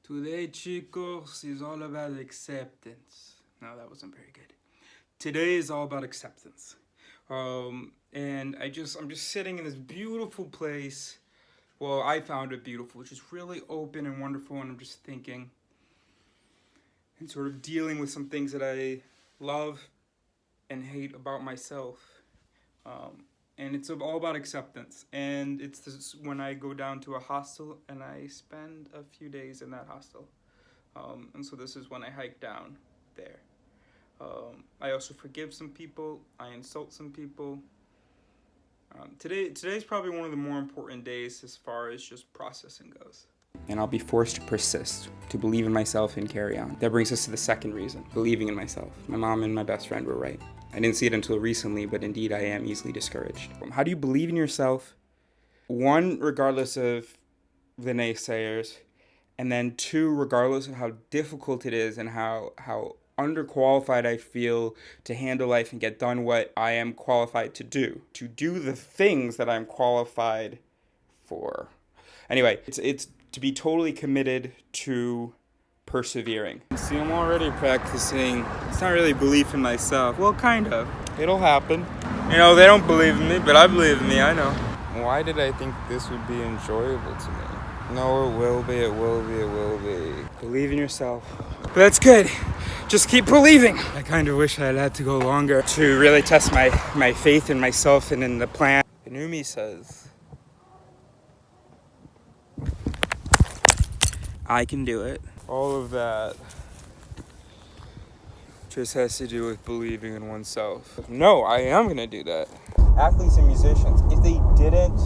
Today, chicos, is all about acceptance. No, that wasn't very good. Today is all about acceptance. And I'm just sitting in this beautiful place. Well, I found it beautiful, just really open and wonderful, and I'm just thinking and sort of dealing with some things that I love and hate about myself. And it's all about acceptance. And it's this when I go down to a hostel and I spend a few days in that hostel. And so this is when I hike down there. I also forgive some people. I insult some people. Today's probably one of the more important days as far as just processing goes. And I'll be forced to persist, to believe in myself and carry on. That brings us to the second reason, believing in myself. My mom and my best friend were right. I didn't see it until recently, but indeed I am easily discouraged. How do you believe in yourself? One, regardless of the naysayers, and then two, regardless of how difficult it is and how underqualified I feel to handle life and get done what I am qualified to do the things that I'm qualified for. Anyway, it's to be totally committed to persevering. See, I'm already practicing. It's not really belief in myself. Well, kind of. It'll happen. You know, they don't believe in me, but I believe in me, I know. Why did I think this would be enjoyable to me? No, it will be, it will be, it will be. Believe in yourself. But that's good. Just keep believing. I kind of wish I had to go longer to really test my faith in myself and in the plan. The new me says, I can do it. All of that just has to do with believing in oneself. No, I am going to do that. Athletes and musicians, if they didn't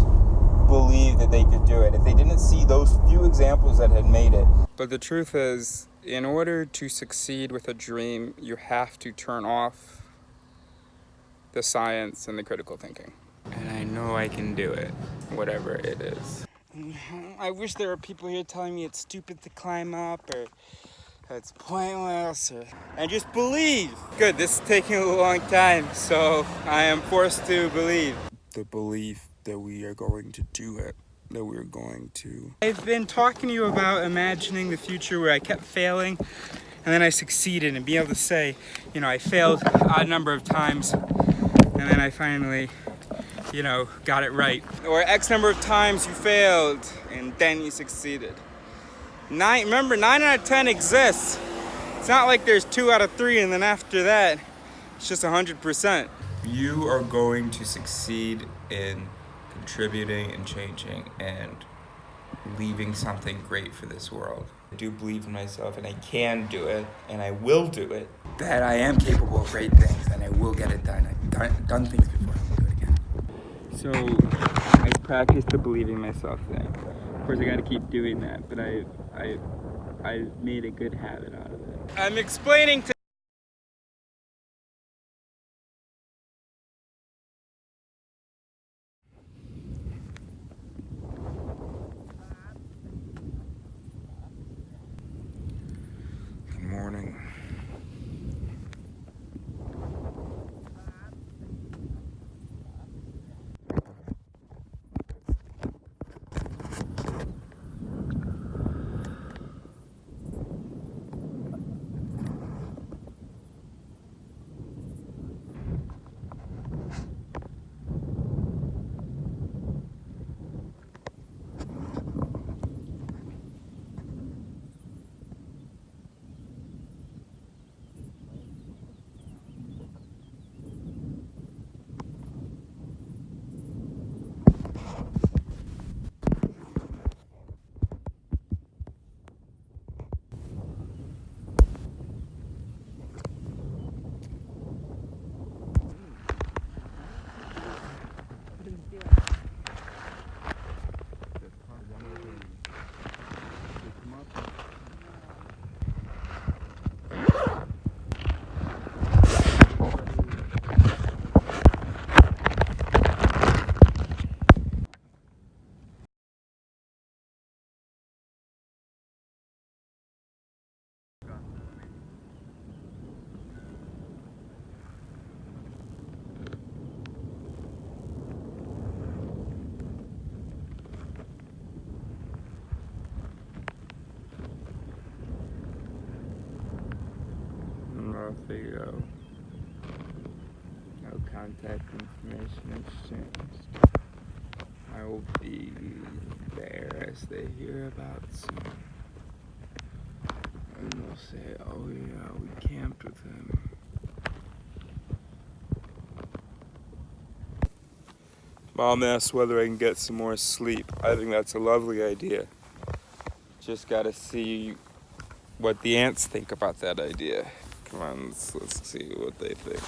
believe that they could do it, if they didn't see those few examples that had made it. But the truth is, in order to succeed with a dream, you have to turn off the science and the critical thinking. And I know I can do it, whatever it is. I wish there were people here telling me it's stupid to climb up or it's pointless, and just believe. Good, this is taking a long time, so I am forced to believe. The belief that we are going to do it, that we're going to. I've been talking to you about imagining the future where I kept failing, and then I succeeded, and being able to say, you know, I failed an odd number of times, and then I finally, you know, got it right. Or X number of times you failed, and then you succeeded. Remember, 9 out of 10 exists. It's not like there's 2 out of 3 and then after that, it's just 100%. You are going to succeed in contributing and changing and leaving something great for this world. I do believe in myself and I can do it and I will do it. That I am capable of great things and I will get it done. I've done things before, I will do it again. So I practiced the believing in myself thing. Of course, I got to keep doing that, but I made a good habit out of it. I'm explaining to Good morning. figure out. No contact information exchanged. I will be there as they hear about soon. And they'll say, oh yeah, we camped with him. Mom asked whether I can get some more sleep. I think that's a lovely idea. Just gotta see what the ants think about that idea. Come on, let's see what they think.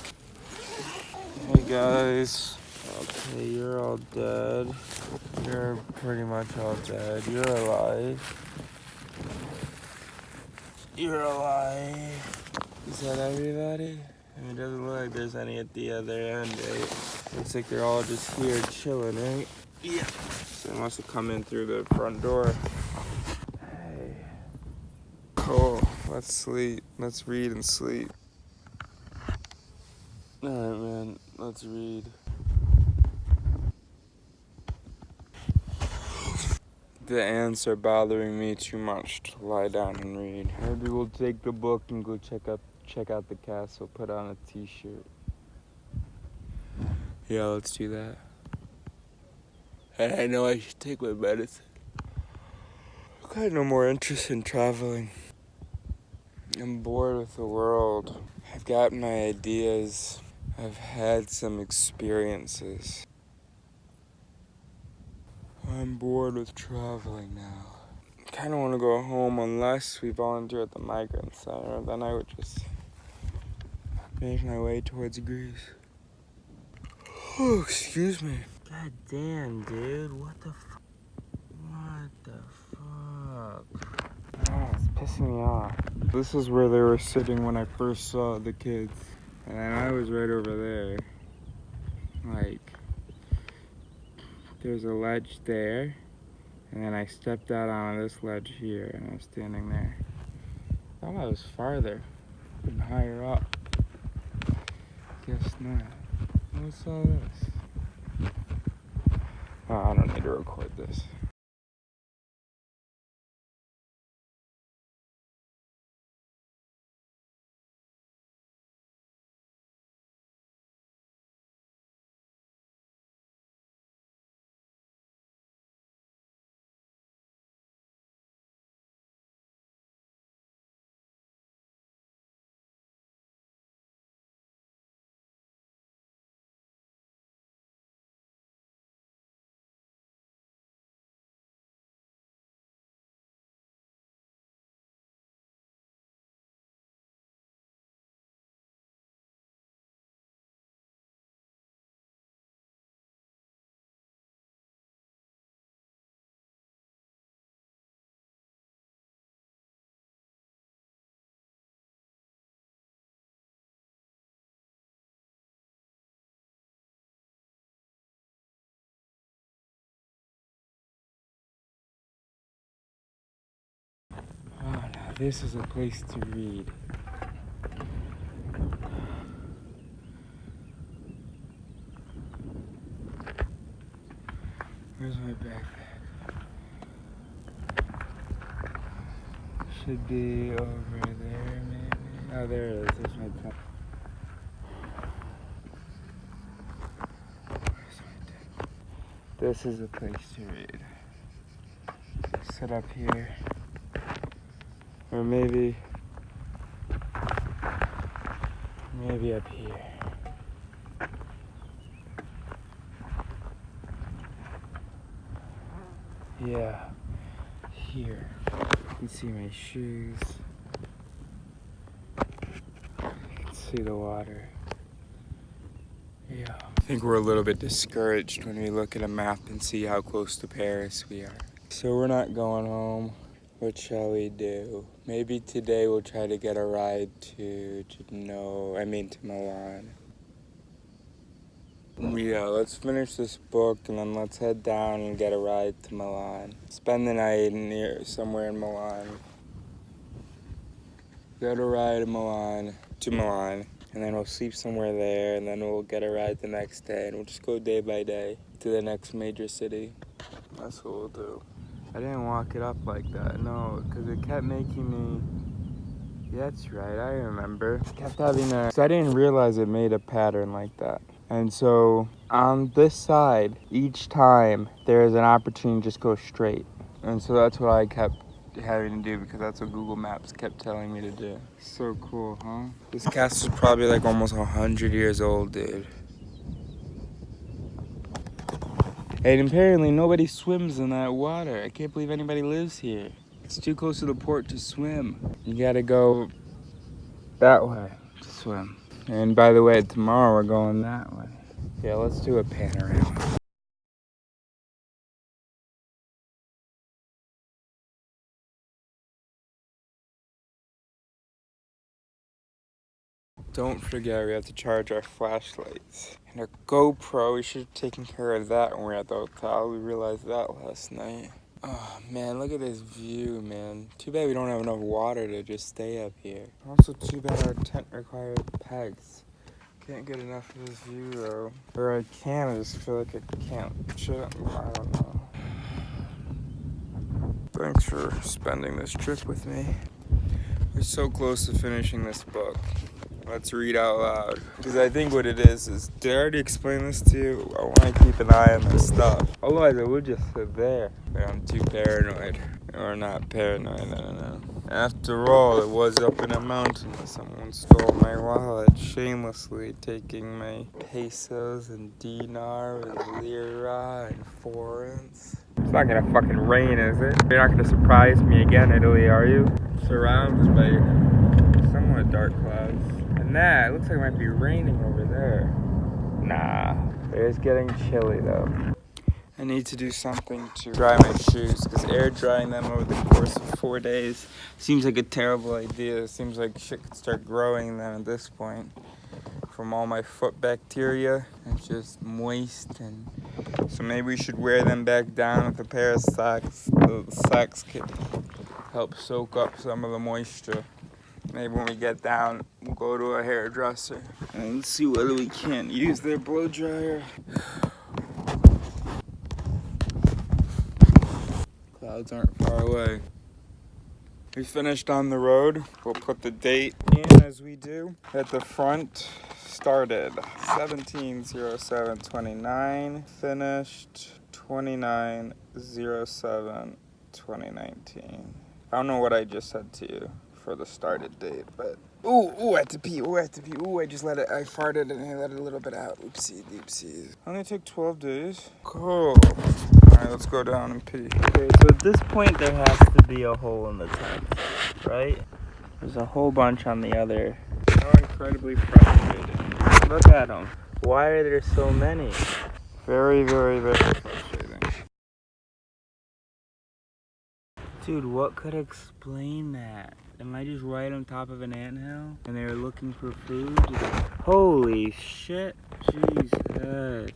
Hey guys. Okay, you're all dead. You're pretty much all dead. You're alive. You're alive. Is that everybody? I mean, it doesn't look like there's any at the other end, right? Looks like they're all just here chilling, right? Yeah. So they must have come in through the front door. Hey. Cool. Let's sleep. Let's read and sleep. Alright, man. Let's read. The ants are bothering me too much to lie down and read. Maybe we'll take the book and go check out the castle, put on a t-shirt. Yeah, let's do that. And I know I should take my medicine. I've got no more interest in traveling. I'm bored with the world. I've got my ideas. I've had some experiences. I'm bored with traveling now. I kind of want to go home unless we volunteer at the migrant center. Then I would just make my way towards Greece. Oh, excuse me. God damn, dude. What the fuck? What the fuck? Oh, it's pissing me off. This is where they were sitting when I first saw the kids. And then I was right over there. Like, there's a ledge there. And then I stepped out on this ledge here and I was standing there. I thought I was farther and higher up. Guess not. What's all this? Oh, I don't need to record this. Oh, now this is a place to read. Where's my backpack? Should be over there, maybe. Oh, there it is. There's my pen. Where's my pen? This is a place to read. Sit up here. Or maybe up here. Yeah, here. You can see my shoes. You can see the water. Yeah. I think we're a little bit discouraged when we look at a map and see how close to Paris we are. So we're not going home. What shall we do? Maybe today we'll try to get a ride to Milan. Yeah, let's finish this book and then let's head down and get a ride to Milan. Spend the night somewhere in Milan. Get a ride to Milan, and then we'll sleep somewhere there, and then we'll get a ride the next day, and we'll just go day by day to the next major city. That's what we'll do. I didn't walk it up like that, no, because it kept making me That's right, I remember. Kept having a... So I didn't realize it made a pattern like that. And so on this side, each time there is an opportunity to just go straight. And so that's what I kept having to do because that's what Google Maps kept telling me to do. So cool, huh? This castle's probably like almost 100 years old, dude. And apparently nobody swims in that water. I can't believe anybody lives here. It's too close to the port to swim. You gotta go that way to swim. And by the way, tomorrow we're going that way. Yeah, let's do a panorama. Don't forget we have to charge our flashlights. And our GoPro, we should have taken care of that when we were at the hotel. We realized that last night. Oh man, look at this view, man. Too bad we don't have enough water to just stay up here. Also too bad our tent requires pegs. Can't get enough of this view though. Or I can, I just feel like I can't. I don't know. Thanks for spending this trip with me. We're so close to finishing this book. Let's read out loud. Because I think what it is, did I already explain this to you? I want to keep an eye on this stuff. Otherwise, I would just sit there. But I'm too paranoid. Or not paranoid, no. After all, it was up in a mountain that someone stole my wallet, shamelessly taking my pesos and dinar and lira and forints. It's not gonna fucking rain, is it? You're not gonna surprise me again, Italy, are you? Surrounded by somewhat dark clouds. And that, it looks like it might be raining over there. Nah, it's getting chilly though. I need to do something to dry my shoes because air drying them over the course of 4 days seems like a terrible idea. It seems like shit could start growing then at this point from all my foot bacteria. It's just moist, and so maybe we should wear them back down with a pair of socks. The socks could help soak up some of the moisture. Maybe when we get down, we'll go to a hairdresser and see whether we can't use their blow dryer. Clouds aren't far away. We finished on the road. We'll put the date in as we do. At the front, started 17/07/29, finished 29/07/2019. I don't know what I just said to you for the started date, but ooh, I have to pee. I just let it, I farted and I let it a little bit out. Oopsies. Only took 12 days. Cool. Alright, let's go down and pee. Okay, so at this point there has to be a hole in the tent, right? There's a whole bunch on the other. How incredibly frustrating. Look at them. Why are there so many? Very frustrating. Dude, what could explain that? Am I just right on top of an anthill? And they were looking for food? Holy shit. Jesus.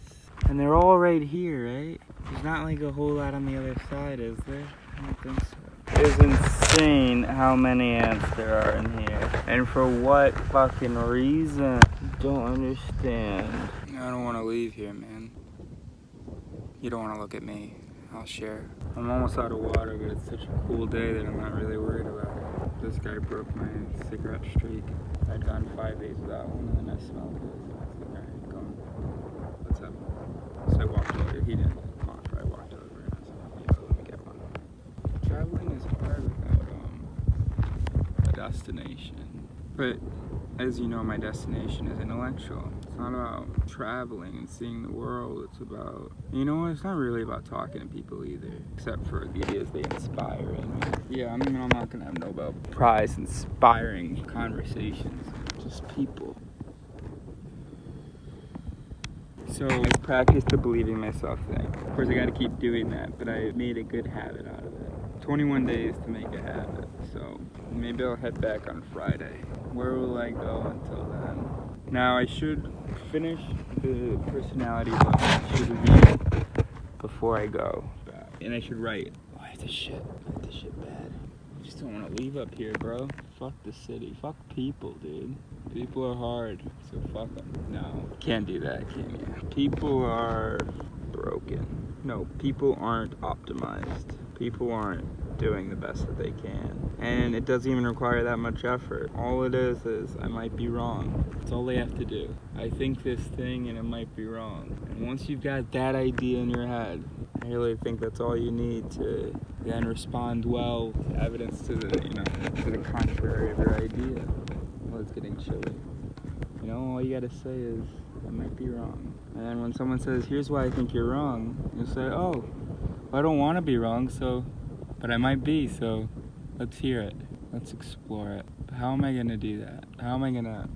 And they're all right here, right? There's not like a whole lot on the other side, is there? I don't think so. It's insane how many ants there are in here. And for what fucking reason? Don't understand. I don't want to leave here, man. You don't want to look at me. I'll share. I'm almost out of water, but it's such a cool day that I'm not really worried about it. This guy broke my cigarette streak. I'd gone 5 days without one, and then I smelled it. So I was like, alright, come on. Let's have one. So I walked over. He didn't offer. I walked over and I was like, yo, let me get one. Traveling is hard without a destination. But as you know, my destination is intellectual. It's not about traveling and seeing the world. It's about, you know what? It's not really about talking to people either, except for the ideas they inspire in me. Yeah, I mean, I'm not gonna have Nobel Prize inspiring conversations. Just people. So I practiced the believing myself thing. Of course, I got to keep doing that, but I made a good habit out of it. 21 days to make a habit, so maybe I'll head back on Friday. Where will I go until then? Now I should finish the personality book. I should read it before I go back. And I should write. Oh, I have to shit bad. I just don't want to leave up here, bro. Fuck the city. Fuck people, dude. People are hard, so fuck them. No, can't do that, can you? People are broken. No, people aren't optimized. People aren't doing the best that they can. And it doesn't even require that much effort. All it is I might be wrong. That's all they have to do. I think this thing and it might be wrong. And once you've got that idea in your head, I really think that's all you need to then respond well to evidence to the contrary of your idea. Well, it's getting chilly. All you gotta say is, I might be wrong. And then when someone says, here's why I think you're wrong, you'll say, oh, I don't want to be wrong, but I might be, so let's hear it. Let's explore it. But how am I gonna do that? How am I gonna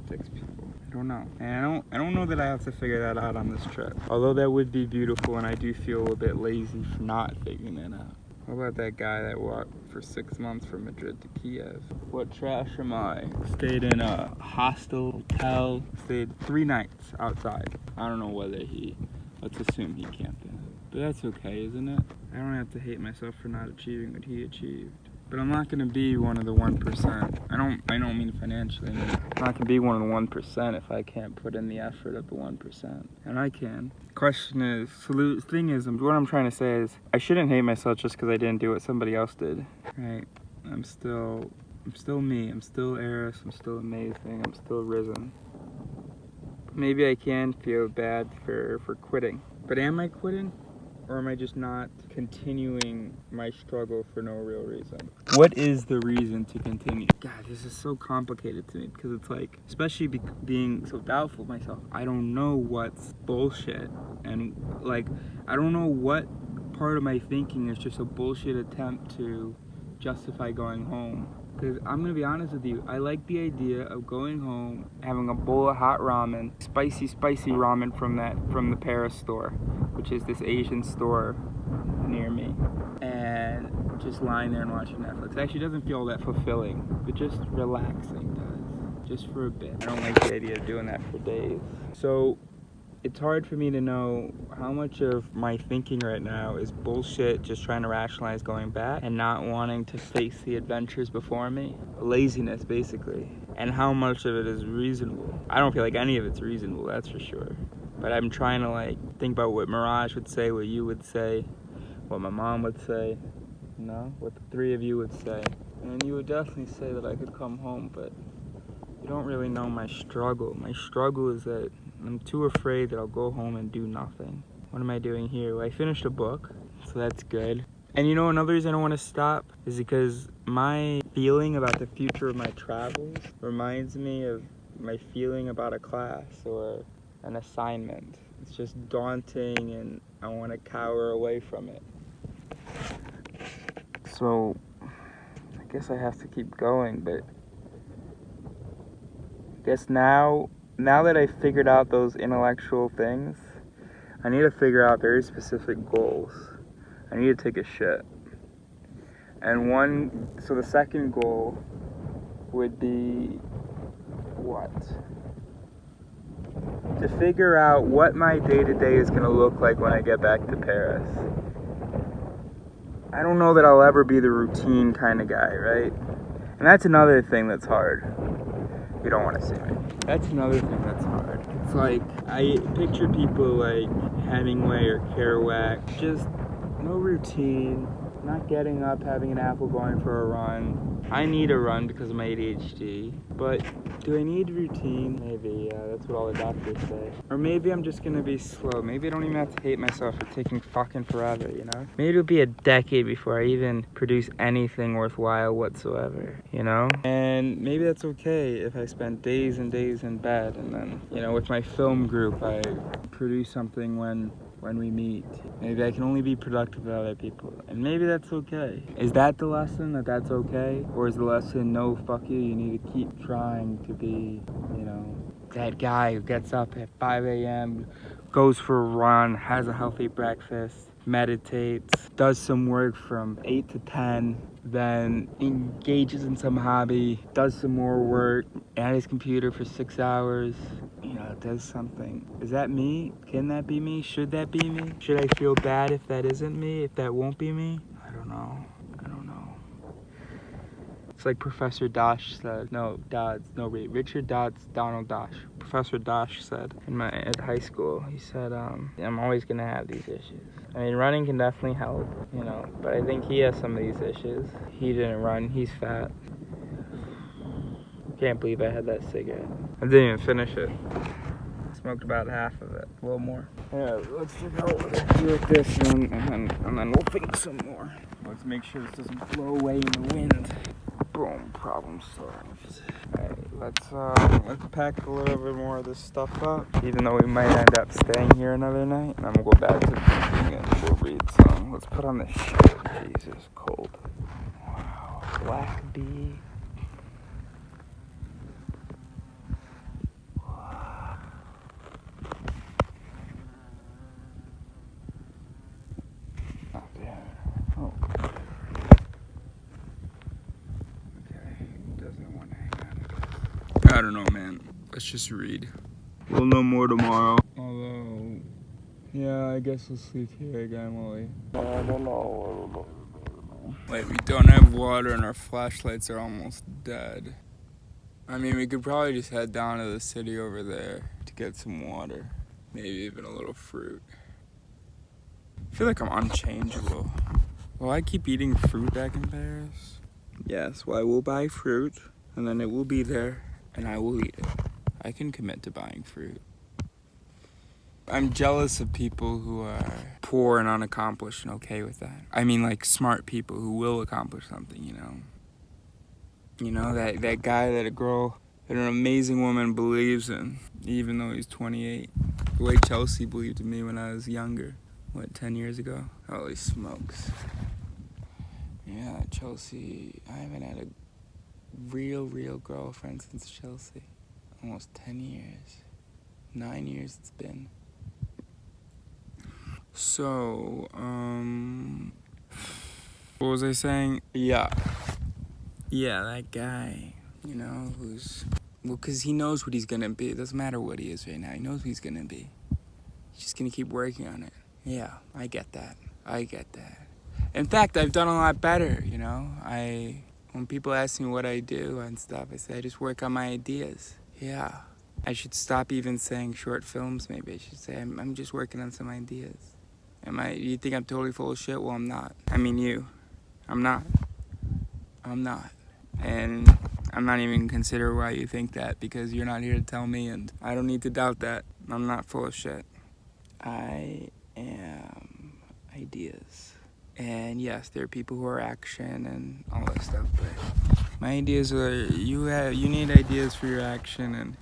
fix people? I don't know. And I don't know that I have to figure that out on this trip. Although that would be beautiful, and I do feel a bit lazy for not figuring that out. How about that guy that walked for 6 months from Madrid to Kiev? What trash am I? Stayed in a hostel hotel. Stayed 3 nights outside. I don't know whether let's assume he camped in it. But that's okay, isn't it? I don't have to hate myself for not achieving what he achieved. But I'm not gonna be one of the 1%. I don't mean financially. I'm not gonna be one of the 1% if I can't put in the effort of the 1%. And I can. Question is, the thing is, what I'm trying to say is, I shouldn't hate myself just because I didn't do what somebody else did. Right? I'm still me. I'm still Eris. I'm still amazing. I'm still risen. Maybe I can feel bad for quitting. But am I quitting? Or am I just not continuing my struggle for no real reason? What is the reason to continue? God, this is so complicated to me because it's like, especially being so doubtful of myself, I don't know what's bullshit. And like, I don't know what part of my thinking is just a bullshit attempt to justify going home. Because I'm going to be honest with you, I like the idea of going home, having a bowl of hot ramen, spicy ramen from the Paris store, which is this Asian store near me, and just lying there and watching Netflix. It actually doesn't feel that fulfilling, but just relaxing does, just for a bit. I don't like the idea of doing that for days. So it's hard for me to know how much of my thinking right now is bullshit, just trying to rationalize going back and not wanting to face the adventures before me. Laziness, basically. And how much of it is reasonable. I don't feel like any of it's reasonable, that's for sure. But I'm trying to think about what Mirage would say, what you would say, what my mom would say, what the 3 of you would say. And you would definitely say that I could come home, but you don't really know my struggle. My struggle is that I'm too afraid that I'll go home and do nothing. What am I doing here? Well, I finished a book, so that's good. And another reason I don't want to stop is because my feeling about the future of my travels reminds me of my feeling about a class or an assignment. It's just daunting and I want to cower away from it. So, I guess I have to keep going, but I guess now that I've figured out those intellectual things, I need to figure out very specific goals. I need to take a shit. And so the second goal would be what? To figure out what my day-to-day is going to look like when I get back to Paris. I don't know that I'll ever be the routine kind of guy, right? And that's another thing that's hard. You don't want to see me. That's another thing that's hard. It's like, I picture people like Hemingway or Kerouac, just no routine, not getting up, having an apple, going for a run. I need a run because of my ADHD, but do I need routine? Maybe, yeah, that's what all the doctors say. Or maybe I'm just gonna be slow. Maybe I don't even have to hate myself for taking fucking forever, Maybe it'll be a decade before I even produce anything worthwhile whatsoever, And maybe that's okay if I spend days and days in bed and then, with my film group, I produce something when we meet. Maybe I can only be productive with other people. And maybe that's okay. Is that the lesson, that that's okay? Or is the lesson, no, fuck you, you need to keep trying to be, that guy who gets up at 5 a.m., goes for a run, has a healthy breakfast, meditates, does some work from 8 to 10, then engages in some hobby, does some more work at his computer for 6 hours, does something. Is that me? Can that be me? Should that be me? Should I feel bad if that isn't me? If that won't be me? I don't know. It's like Professor Dosh said. No, Dodds. No, wait. Richard Dodds, Donald Dosh. Professor Dosh said at high school. He said, I'm always gonna have these issues. I mean, running can definitely help, you know. But I think he has some of these issues. He didn't run. He's fat. Can't believe I had that cigarette. I didn't even finish it. Smoked about half of it, a little more. Yeah, let's figure out what to do with this, and then we'll think some more. Let's make sure this doesn't blow away in the wind. Boom, problem solved. Alright, let's pack a little bit more of this stuff up, even though we might end up staying here another night. And then we'll go back to drinking and we'll read some. Let's put on this shirt. Jesus, cold. Wow, black bee. I don't know, man. Let's just read. We'll know more tomorrow. Although, yeah, I guess we'll sleep here again, will we? I don't know. Wait, we don't have water and our flashlights are almost dead. I mean, we could probably just head down to the city over there to get some water. Maybe even a little fruit. I feel like I'm unchangeable. Will I keep eating fruit back in Paris? Yes, well, I will buy fruit, and then it will be there, and I will eat it. I can commit to buying fruit. I'm jealous of people who are poor and unaccomplished and okay with that. I mean, like, smart people who will accomplish something, you know? You know, that guy that a girl, that an amazing woman believes in, even though he's 28. The way Chelsea believed in me when I was younger. What, 10 years ago? Holy smokes. Yeah, Chelsea, I haven't had a real girlfriend since Chelsea. Almost 10 years. 9 years it's been. So, what was I saying? Yeah, that guy, you know, well, because he knows what he's gonna be. It doesn't matter what he is right now. He knows what he's gonna be. He's just gonna keep working on it. Yeah, I get that. In fact, I've done a lot better, you know. When people ask me what I do and stuff, I say I just work on my ideas. Yeah. I should stop even saying short films, maybe. I should say I'm just working on some ideas. You think I'm totally full of shit? Well, I'm not. I mean, you. I'm not. And I'm not even consider why you think that, because you're not here to tell me, and I don't need to doubt that. I'm not full of shit. I am ideas. And yes, there are people who are action and all that stuff, but my ideas are, you need ideas for your action, and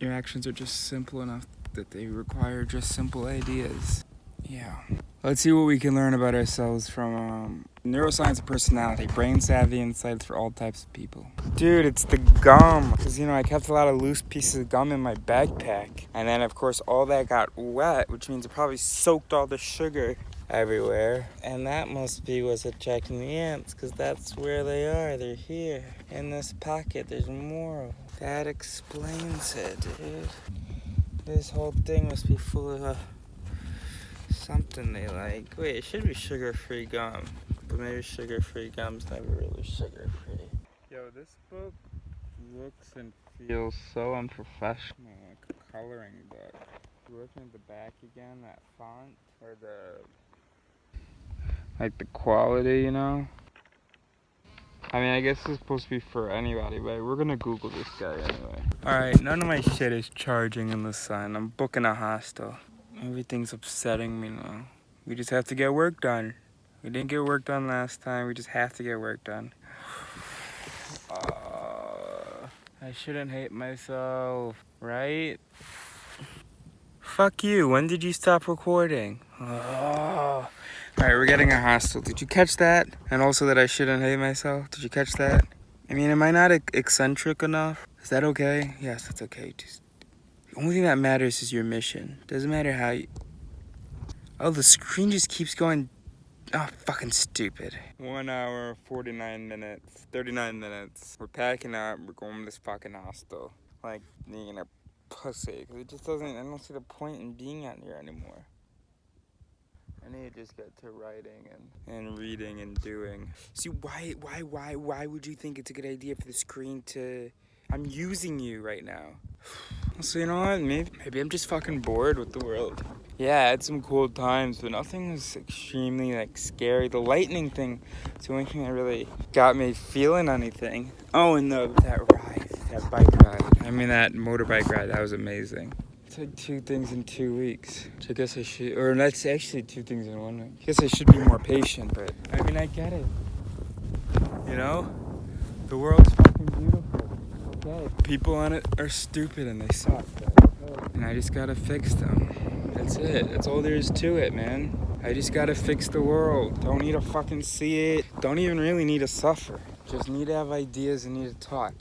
your actions are just simple enough that they require just simple ideas. Yeah. Let's see what we can learn about ourselves from neuroscience of personality, brain savvy insights for all types of people. Dude, it's the gum. Because, you know, I kept a lot of loose pieces of gum in my backpack. And then, of course, all that got wet, which means it probably soaked all the sugar everywhere. And that must be what's attracting the ants, because that's where they are. They're here. In this pocket, there's more. That explains it, dude. This whole thing must be full of something they like. Wait, it should be sugar-free gum, but maybe sugar-free gum's never really sugar-free. Yo, this book looks and feels so unprofessional, like a coloring book. Looking at the back again, that font, or like the quality, you know? I mean, I guess it's supposed to be for anybody, but we're gonna Google this guy anyway. Alright, none of my shit is charging in the sun. I'm booking a hostel. Everything's upsetting me now. We just have to get work done. We didn't get work done last time. We just have to get work done. I shouldn't hate myself, right? Fuck you. When did you stop recording? Alright, we're getting a hostel. Did you catch that? And also that I shouldn't hate myself. Did you catch that? I mean, am I not eccentric enough? Is that okay? Yes, that's okay. Just, the only thing that matters is your mission. Doesn't matter how you... Oh, the screen just keeps going... Oh, fucking stupid. 1 hour, 49 minutes, 39 minutes. We're packing up, we're going to this fucking hostel. Like, being a pussy. Because it just doesn't... I don't see the point in being out here anymore. I need to just get to writing and reading and doing. See, why would you think it's a good idea for the screen to... I'm using you right now. So you know what, maybe I'm just fucking bored with the world. Yeah, I had some cool times, but nothing was extremely like scary. The lightning thing, it's the only thing that really got me feeling anything. Oh, and that bike ride. I mean that motorbike ride, that was amazing. It's like 2 things in 2 weeks. So I guess I should, or that's actually 2 things in 1 week. I guess I should be more patient, but I mean I get it. You know? The world's fucking beautiful. Okay. People on it are stupid and they suck. And I just gotta fix them. That's it. That's all there is to it, man. I just gotta fix the world. Don't need to fucking see it. Don't even really need to suffer. Just need to have ideas and need to talk.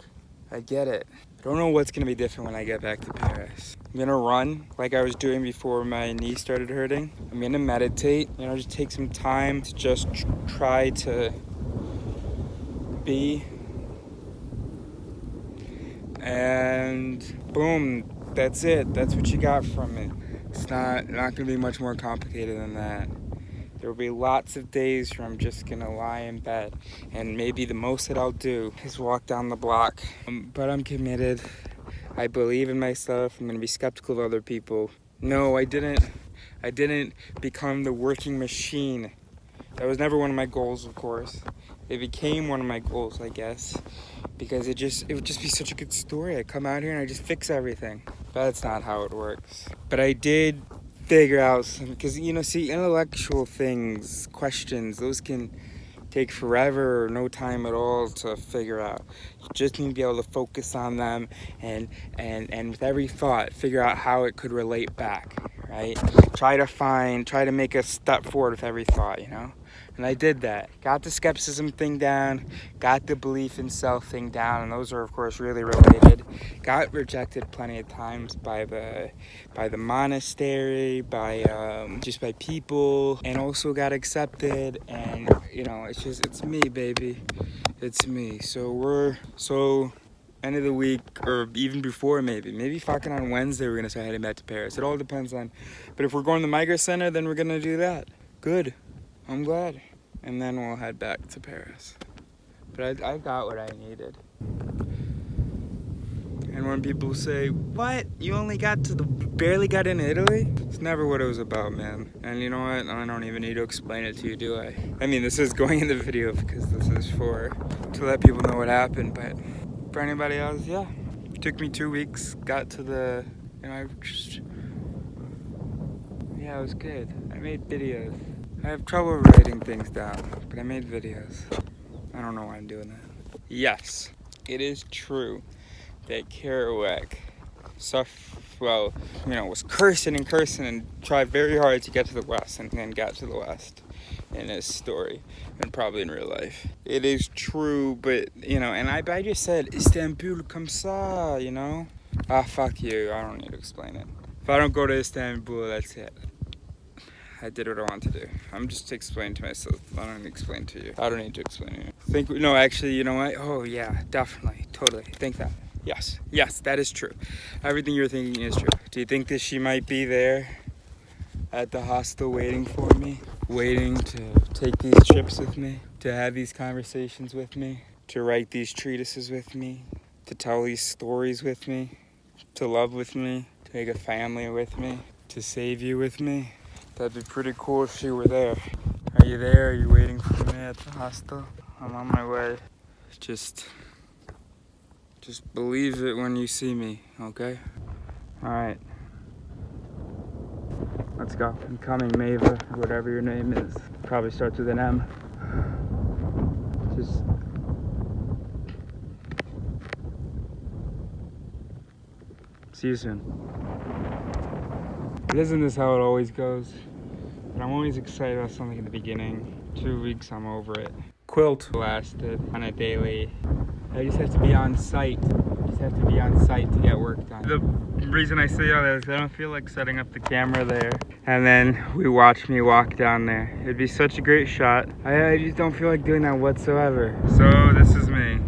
I get it. I don't know what's gonna be different when I get back to Paris. I'm gonna run like I was doing before my knee started hurting. I'm gonna meditate. You know, just take some time to just try to be. And boom, that's it. That's what you got from it. It's not gonna be much more complicated than that. There will be lots of days where I'm just gonna lie in bed, and maybe the most that I'll do is walk down the block. But I'm committed. I believe in myself. I'm gonna be skeptical of other people. No, I didn't become the working machine. That was never one of my goals, of course. It became one of my goals, I guess, because it would just be such a good story. I come out here and I just fix everything. But that's not how it works. But I did figure out some, because, you know, see, intellectual things, questions, those can take forever or no time at all to figure out. You just need to be able to focus on them and with every thought, figure out how it could relate back, right? Try to make a step forward with every thought, you know? And I did that. Got the skepticism thing down, got the belief in self thing down, and those are of course really related. Got rejected plenty of times by the monastery, just by people, and also got accepted. And you know, it's me, baby. It's me. So end of the week, or even before, maybe fucking on Wednesday we're gonna start heading back to Paris. It all depends on. But if we're going to the Migrant Center, then we're gonna do that. Good. I'm glad. And then we'll head back to Paris. But I got what I needed. And when people say, what? You only barely got in Italy? It's never what it was about, man. And you know what? I don't even need to explain it to you, do I? I mean, this is going in the video because this is to let people know what happened. But for anybody else, yeah. It took me 2 weeks, got to the, you know, yeah, it was good. I made videos. I have trouble writing things down, but I made videos. I don't know why I'm doing that. Yes, it is true that Kerouac was cursing and tried very hard to get to the West, and then got to the West in his story and probably in real life. It is true, but you know, and I just said Istanbul comme ça, you know? Ah, fuck you, I don't need to explain it. If I don't go to Istanbul, that's it. I did what I wanted to do. I'm just explaining to myself. I don't need to explain to you. I don't need to explain to you. No, actually, you know what? Oh, yeah, definitely. Totally. Think that. Yes, that is true. Everything you're thinking is true. Do you think that she might be there at the hostel waiting for me? Waiting to take these trips with me? To have these conversations with me? To write these treatises with me? To tell these stories with me? To love with me? To make a family with me? To save you with me? That'd be pretty cool if she were there. Are you there? Are you waiting for me at the hostel? I'm on my way. Just believe it when you see me, okay? Alright. Let's go. I'm coming, Mava, whatever your name is. Probably starts with an M. Just... see you soon. Isn't this how it always goes? But I'm always excited about something in the beginning. 2 weeks, I'm over it. Quilt lasted on a daily. I just have to be on site. To get work done. The reason I say all that is I don't feel like setting up the camera there. And then we watch me walk down there. It'd be such a great shot. I just don't feel like doing that whatsoever. So this is me.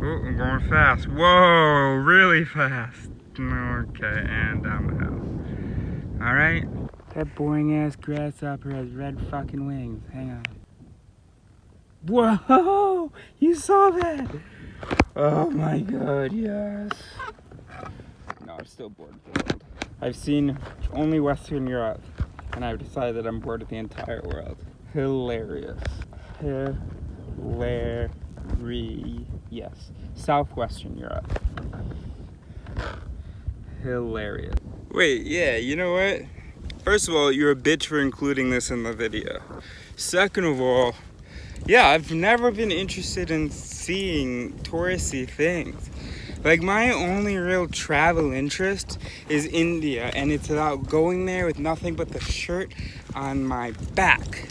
Oh, I'm going fast. Whoa, really fast. Okay, and down the hill. All right. That boring ass grasshopper has red fucking wings. Hang on. Whoa! You saw that? Oh my god, yes. No, I'm still bored with the world. I've seen only Western Europe, and I've decided that I'm bored with the entire world. Hilarious. Yes. Southwestern Europe. Hilarious. Wait, yeah, you know what? First of all, you're a bitch for including this in the video. Second of all, yeah, I've never been interested in seeing touristy things. Like, my only real travel interest is India, and it's about going there with nothing but the shirt on my back.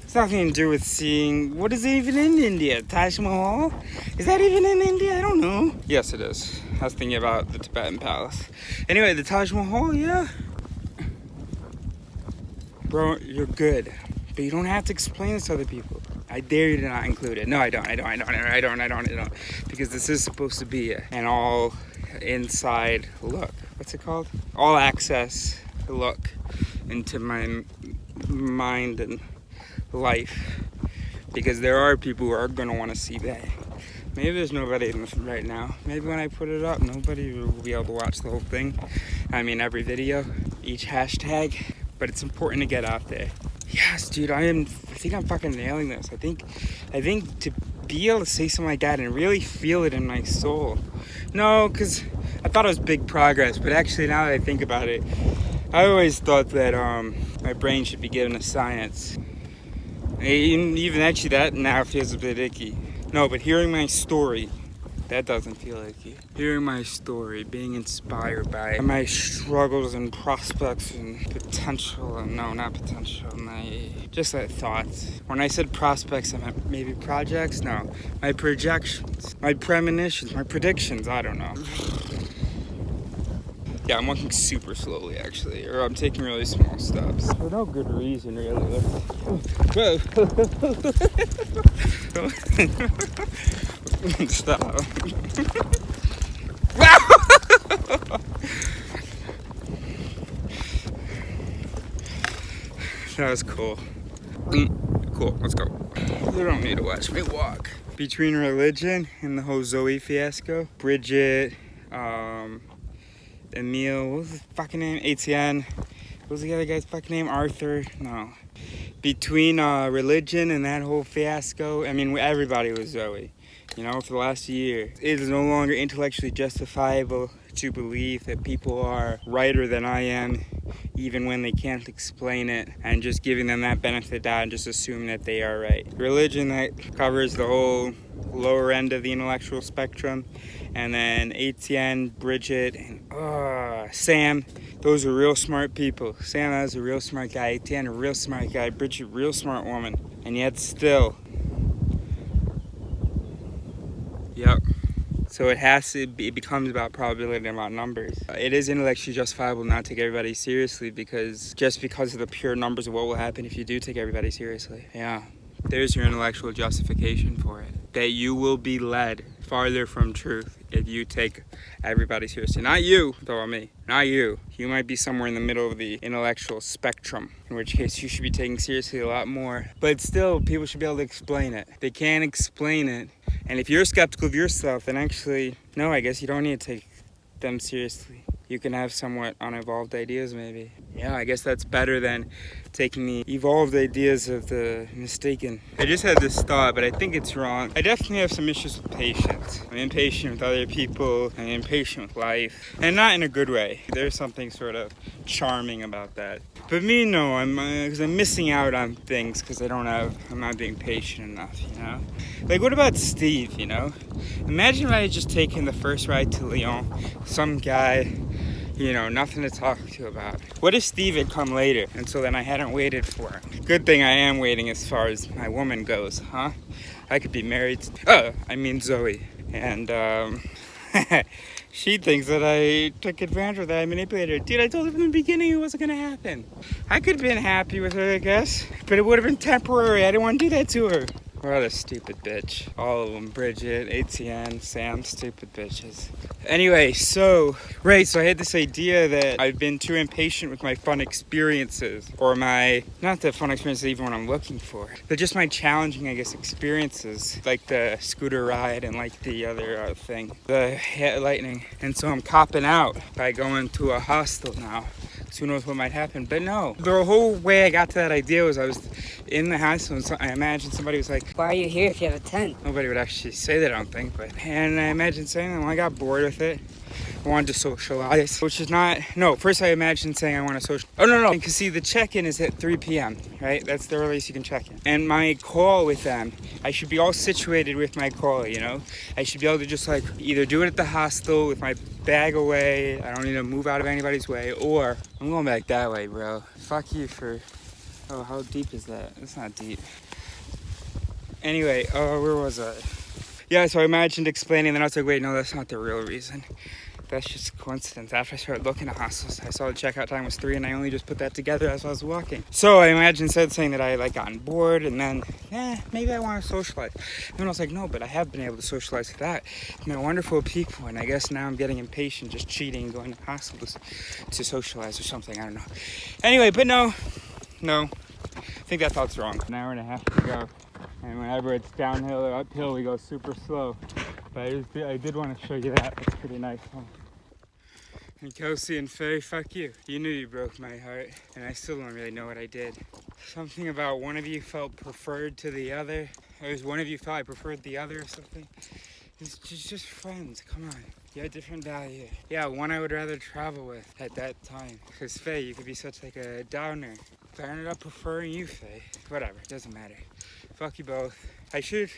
It's nothing to do with seeing, what is even in India? Taj Mahal? Is that even in India? I don't know. Yes, it is. I was thinking about the Tibetan palace. Anyway, the Taj Mahal, yeah. Bro, you're good. But you don't have to explain this to other people. I dare you to not include it. No, I don't. Because this is supposed to be an all inside look. What's it called? All access look into my mind and life. Because there are people who are going to want to see that. Maybe there's nobody in this right now. Maybe when I put it up, nobody will be able to watch the whole thing. I mean, every video, each hashtag. But it's important to get out there. Yes, dude, I think I'm fucking nailing this. I think to be able to say something like that and really feel it in my soul. No, because I thought it was big progress, but actually now that I think about it, I always thought that my brain should be given to science. Even actually that now feels a bit icky. No, but hearing my story, that doesn't feel icky. Hearing my story, being inspired by my struggles and prospects and potential, and no, not potential, just like thoughts. When I said prospects, I meant maybe projects? No, my projections, my premonitions, my predictions, I don't know. Yeah, I'm walking super slowly actually, or I'm taking really small steps. For no good reason really. Stop. That was cool. Cool, let's go. You don't need to watch me walk. Between religion and the whole Zoe fiasco, Bridget, Emil, what was his fucking name? Etienne. What was the other guy's fucking name? Arthur? No. Between religion and that whole fiasco, I mean, everybody was Zoe. You know, for the last year, it is no longer intellectually justifiable to believe that people are righter than I am, even when they can't explain it, and just giving them that benefit of the doubt and just assuming that they are right. Religion that covers the whole lower end of the intellectual spectrum, and then Etienne, Bridget, and Sam, those are real smart people. Sam is a real smart guy, Etienne, a real smart guy, Bridget, real smart woman, and yet still, yep. So it becomes about probability and about numbers. It is intellectually justifiable not to take everybody seriously because of the pure numbers of what will happen if you do take everybody seriously. Yeah, there's your intellectual justification for it. That you will be led farther from truth if you take everybody seriously. Not you, though, me. Not you. You might be somewhere in the middle of the intellectual spectrum, in which case you should be taken seriously a lot more. But still, people should be able to explain it. They can't explain it. And if you're skeptical of yourself, then actually, no, I guess you don't need to take them seriously. You can have somewhat unevolved ideas, maybe. Yeah, I guess that's better than taking the evolved ideas of the mistaken. I just had this thought, but I think it's wrong. I definitely have some issues with patience. I'm impatient with other people. I'm impatient with life. And not in a good way. There's something sort of charming about that. But me, no, because I'm missing out on things because I'm not being patient enough, you know? Like, what about Steve, you know? Imagine if I had just taken the first ride to Lyon, some guy, you know, nothing to talk to about. What if Steve had come later, and so then I hadn't waited for him? Good thing I am waiting as far as my woman goes, huh? I could be married Zoe. And, she thinks that I took advantage of that. I manipulated her. Dude, I told her from the beginning it wasn't gonna happen. I could have been happy with her, I guess. But it would have been temporary. I didn't want to do that to her. What a stupid bitch. All of them. Bridget, ATN, Sam, stupid bitches. Anyway, so I had this idea that I've been too impatient with my fun experiences. Or not the fun experiences even what I'm looking for, but just my challenging, I guess, experiences. Like the scooter ride and like the other thing, the lightning. And so I'm copping out by going to a hostel now. So who knows what might happen. But no, the whole way I got to that idea was I was in the hostel and I imagined somebody was like, why are you here if you have a tent? Nobody would actually say that, I don't think. And I imagined saying that, well, I got bored with it. I wanted to socialize, which is not, no, first I imagined saying I want to social. Oh, no, because see, the check-in is at 3 p.m., right? That's the earliest you can check in. And my call with them, I should be all situated with my call, you know? I should be able to just like either do it at the hostel with my bag away. I don't need to move out of anybody's way, or I'm going back that way, bro. Fuck you for, oh, how deep is that? It's not deep. Anyway, where was I? Yeah, so I imagined explaining, then I was like, wait, no, that's not the real reason. That's just coincidence. After I started looking at hostels, I saw the checkout time was 3, and I only just put that together as I was walking. So I imagined saying that I had gotten bored, and then, maybe I want to socialize. And then I was like, no, but I have been able to socialize with that. And they're wonderful people, and I guess now I'm getting impatient, just cheating, going to hostels to socialize or something. I don't know. Anyway, but no, I think that thought's wrong. An hour and a half to go, and whenever it's downhill or uphill, we go super slow. But I did want to show you that. It's pretty nice. Huh? And Kelsey and Faye, fuck you. You knew you broke my heart, and I still don't really know what I did. Something about one of you felt preferred to the other. Or was one of you felt I preferred the other or something. It's just friends, come on. You had different value. Yeah, one I would rather travel with at that time. Because Faye, you could be such like a downer. But I ended up preferring you, Faye. Whatever, doesn't matter. Fuck you both. I should,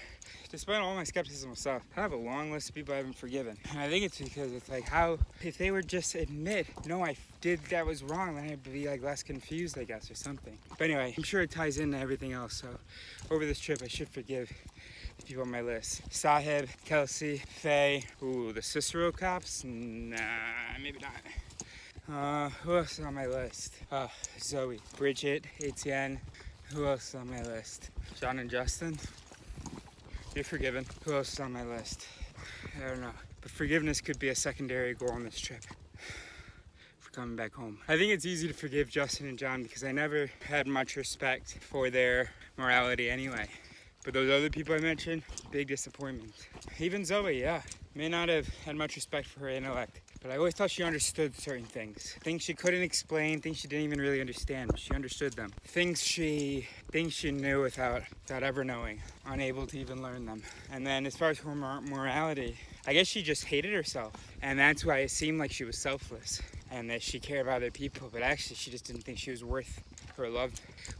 despite all my skepticism of stuff, I have a long list of people I haven't forgiven. And I think it's because it's like how, if they would just admit, no, I did that was wrong, then I'd be like less confused, I guess, or something. But anyway, I'm sure it ties into everything else. So over this trip, I should forgive the people on my list. Sahib, Kelsey, Faye, ooh, the Cicero cops? Nah, maybe not. Who else is on my list? Zoe, Bridget, Etienne. Who else is on my list? John and Justin. You're forgiven. Who else is on my list? I don't know. But forgiveness could be a secondary goal on this trip. For coming back home. I think it's easy to forgive Justin and John because I never had much respect for their morality anyway. But those other people I mentioned, big disappointment. Even Zoe, yeah. May not have had much respect for her intellect. But I always thought she understood certain things. Things she couldn't explain, things she didn't even really understand, but she understood them. Things she knew without ever knowing, unable to even learn them. And then as far as her morality, I guess she just hated herself. And that's why it seemed like she was selfless and that she cared about other people, but actually she just didn't think she was worth her love.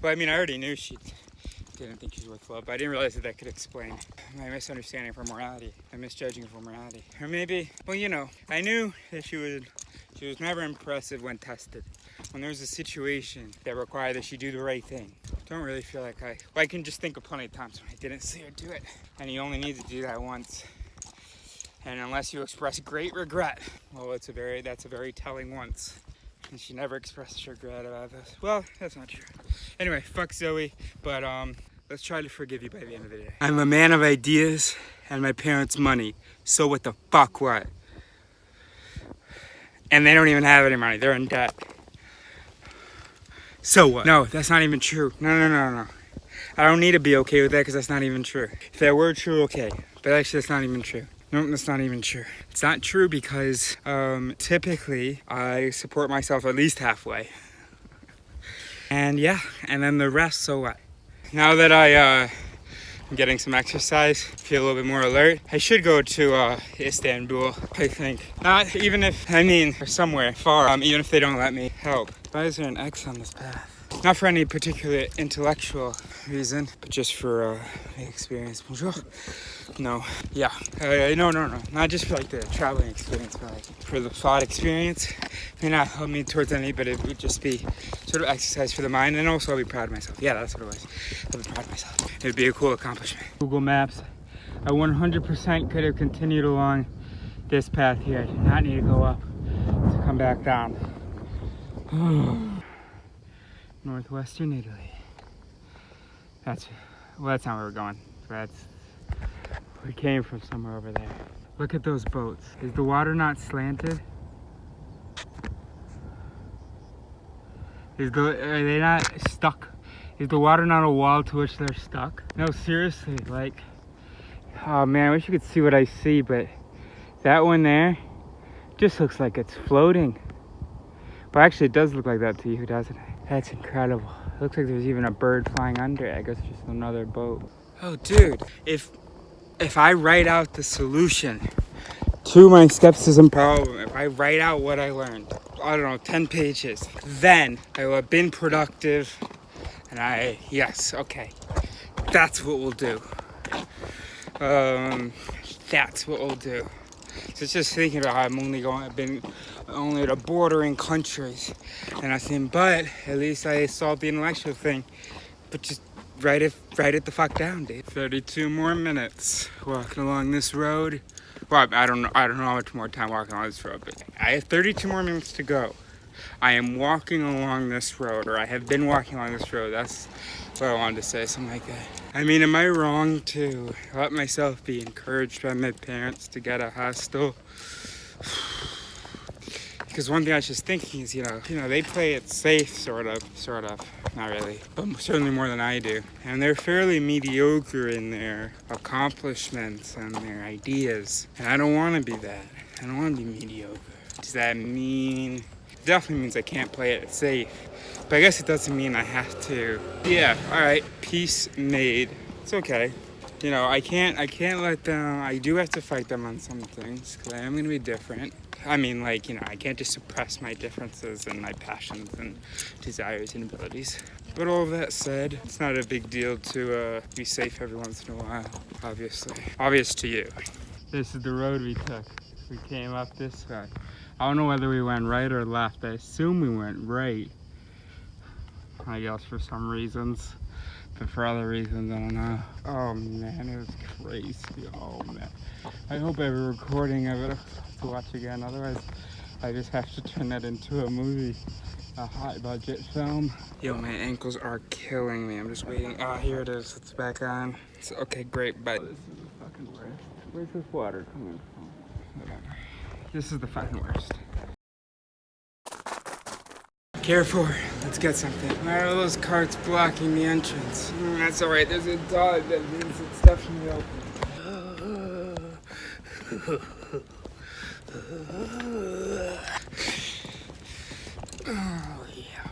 Well, I mean, I already knew she didn't think she was worth love, but I didn't realize that could explain my misunderstanding of her morality, my misjudging of her morality. Or maybe, well, you know, I knew that she was never impressive when tested. When there was a situation that required that she do the right thing, I don't really feel like I can just think of plenty of times when I didn't see her do it. And you only need to do that once. And unless you express great regret, well, that's a very telling once. And she never expressed regret about this. Well, that's not true. Anyway, fuck Zoe, but let's try to forgive you by the end of the day. I'm a man of ideas and my parents' money, so what the fuck what? And they don't even have any money, they're in debt. So what? No, that's not even true. No. I don't need to be okay with that because that's not even true. If that were true, okay. But actually, that's not even true. No, that's not even true. It's not true because typically I support myself at least halfway. And yeah, and then the rest, so what? Now that I'm getting some exercise, feel a little bit more alert, I should go to Istanbul, I think. Not even if, or somewhere far, even if they don't let me help. Why is there an X on this path? Not for any particular intellectual reason, but just for experience. Bonjour. No, yeah, no, not just for like the traveling experience, but like for the thought experience. May not help me towards any, but it would just be sort of exercise for the mind, and also I'll be proud of myself. Yeah, that's what it was. I'll be proud of myself. It would be a cool accomplishment. Google Maps, I 100% could have continued along this path here. I did not need to go up to come back down. Northwestern Italy. That's not where we're going. we came from somewhere over there. Look at those boats. Is the water not slanted? Are they not stuck? Is the water not a wall to which they're stuck? No, seriously, like, oh man, I wish you could see what I see, but that one there just looks like it's floating. Well, actually, it does look like that to you, doesn't it? That's incredible. It looks like there's even a bird flying under it. I guess it's just another boat. Oh, dude, if I write out the solution to my skepticism problem, if I write out what I learned, I don't know, 10 pages, then I will have been productive. And yes, okay, that's what we'll do. That's what we'll do. So just thinking about how I've been only to bordering countries and nothing, but at least I solved the intellectual thing. But just write it the fuck down, dude. 32 more minutes walking along this road. Well, I don't know how much more time walking along this road, but I have 32 more minutes to go. I am walking along this road, or I have been walking along this road. That's what I wanted to say, something like that. I mean, am I wrong to let myself be encouraged by my parents to get a hostel? Because one thing I was just thinking is, you know, they play it safe, sort of, not really, but certainly more than I do. And they're fairly mediocre in their accomplishments and their ideas. And I don't want to be that. I don't want to be mediocre. Does that mean... Definitely means I can't play it safe, but I guess it doesn't mean I have to. Yeah, all right, peace made. It's okay. You know, I can't let them. I do have to fight them on some things because I am gonna be different. I mean, like, you know, I can't just suppress my differences and my passions and desires and abilities. But all of that said, it's not a big deal to be safe every once in a while. Obviously, obvious to you. This is the road we took. We came up this way. I don't know whether we went right or left. I assume we went right. I guess for some reasons. But for other reasons, I don't know. Oh man, it was crazy. Oh man. I hope I have a recording of it to watch again. Otherwise, I just have to turn that into a movie. A high budget film. Yo, my ankles are killing me. I'm just waiting. Ah, here it is. It's back on. Okay, great. But this is the fucking worst. Where's this water coming from? Whatever. This is the fucking worst. Careful, let's get something. Why are those carts blocking the entrance? That's alright, there's a dog that means it's definitely open. Oh, yeah.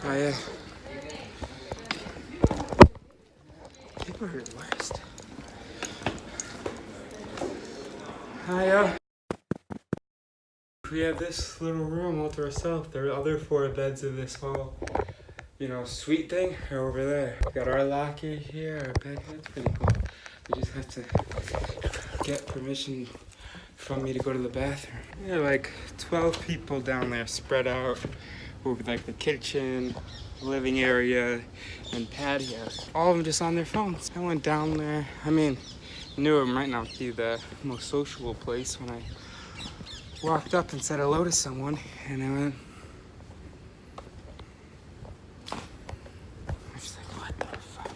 Oh, yeah. People are the worst. Hiya. We have this little room all to ourselves. There are other 4 beds in this whole, you know, suite thing are over there. We got our locker here, our bed. That's pretty cool. We just have to get permission from me to go to the bathroom. There are like 12 people down there spread out over like the kitchen, living area, and patio. All of them just on their phones. I went down there. I mean, I knew it might not be the most sociable place when I walked up and said hello to someone, and I went, I was just like, what the fuck?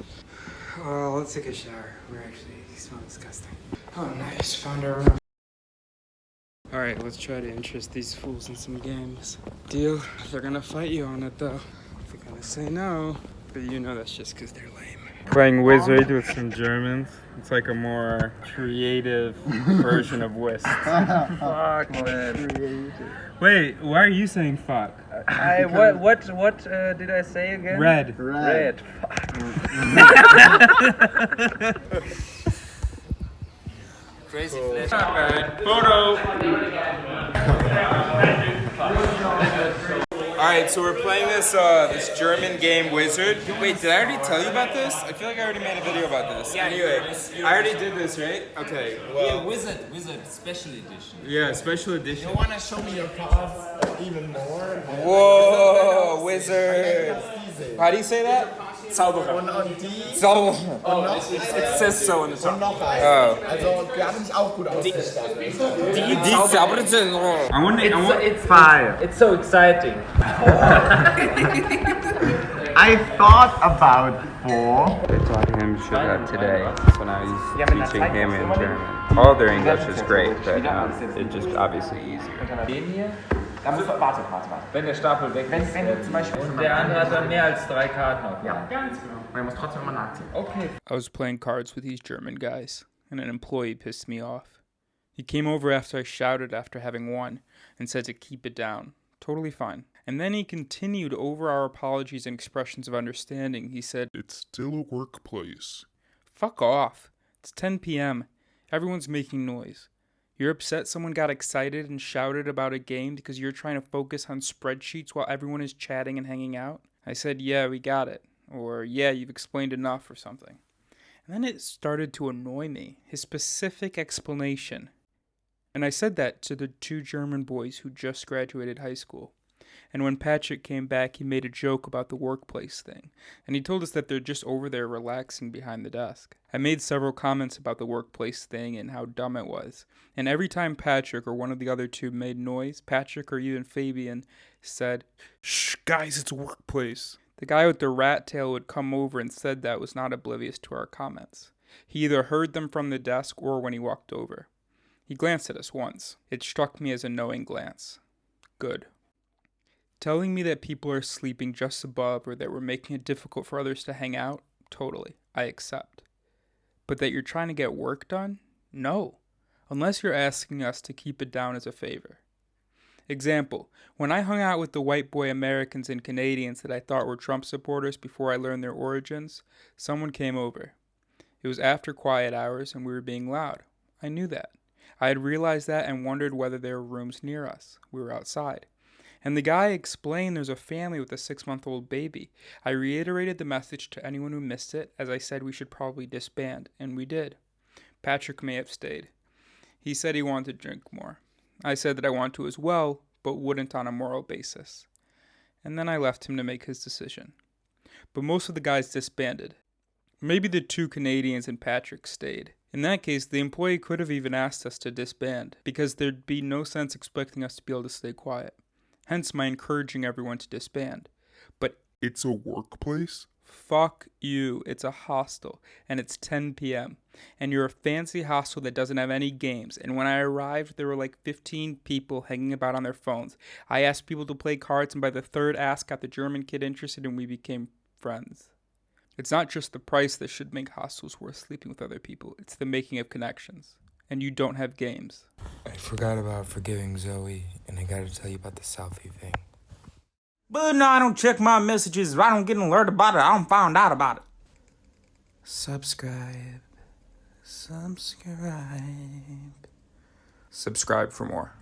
Well, let's take a shower. We're actually, you smell disgusting. Oh, nice, found our room. Alright, let's try to interest these fools in some games. Deal? They're gonna fight you on it though. They're gonna say no, but you know that's just because they're lame. Playing Wizard with some Germans. It's like a more creative version of Whist. Fuck, man. Wait, why are you saying fuck? What did I say again? Red. Fuck. Crazy flip. Not bad. Photo. Alright, so we're playing this German game Wizard. Wait, did I already tell you about this? I feel like I already made a video about this. Yeah, anyway, I already did this, right? Okay, well. Yeah, Wizard Special Edition. Yeah, special edition. You wanna show me your cards even more? Whoa, Wizard. How do you say that? Zauberer. Zauberer. It says so in the top. Oh. Also, wir haben dich auch gut ausgestattet. I want It's 5. It's so exciting. I thought about 4. I taught him HOOTA today, so now he's teaching him in German. All their English is great, but it's just obviously easier. Den hier, Da muss man, warte. wenn der Stapel weg ist. Wenn du zum Beispiel... Und der andere hat dann mehr als 3 Karten auf. Ja, ganz genau. Man muss trotzdem immer nachziehen. Okay. I was playing cards with these German guys, and an employee pissed me off. He came over after I shouted after having won, and said to keep it down. Totally fine. And then he continued over our apologies and expressions of understanding. He said, It's still a workplace. "Fuck off. It's 10 p.m. Everyone's making noise. You're upset someone got excited and shouted about a game because you're trying to focus on spreadsheets while everyone is chatting and hanging out?" I said, "Yeah, we got it." Or, "Yeah, you've explained enough," or something. And then it started to annoy me, his specific explanation. And I said that to the 2 German boys who just graduated high school. And when Patrick came back, he made a joke about the workplace thing. And he told us that they're just over there relaxing behind the desk. I made several comments about the workplace thing and how dumb it was. And every time Patrick or one of the other 2 made noise, Patrick or even Fabian said, "Shh, guys, it's a workplace." The guy with the rat tail would come over and said that was not oblivious to our comments. He either heard them from the desk or when he walked over. He glanced at us once. It struck me as a knowing glance. Good. Telling me that people are sleeping just above or that we're making it difficult for others to hang out? Totally. I accept. But that you're trying to get work done? No. Unless you're asking us to keep it down as a favor. Example, when I hung out with the white boy Americans and Canadians that I thought were Trump supporters before I learned their origins, someone came over. It was after quiet hours and we were being loud. I knew that. I had realized that and wondered whether there were rooms near us. We were outside. And the guy explained there's a family with a 6-month-old baby. I reiterated the message to anyone who missed it, as I said we should probably disband, and we did. Patrick may have stayed. He said he wanted to drink more. I said that I want to as well, but wouldn't on a moral basis. And then I left him to make his decision. But most of the guys disbanded. Maybe the 2 Canadians and Patrick stayed. In that case, the employee could have even asked us to disband, because there'd be no sense expecting us to be able to stay quiet. Hence my encouraging everyone to disband. But It's a workplace? fuck you, it's a hostel, and it's 10 p.m. And you're a fancy hostel that doesn't have any games. And when I arrived, there were like 15 people hanging about on their phones. I asked people to play cards, and by the 3rd ask got the German kid interested, and we became friends. It's not just the price that should make hostels worth sleeping with other people. It's the making of connections. And you don't have games. I forgot about forgiving Zoe, and I gotta tell you about the selfie thing. But no, I don't check my messages. If I don't get an alert about it, I don't find out about it. Subscribe. Subscribe for more.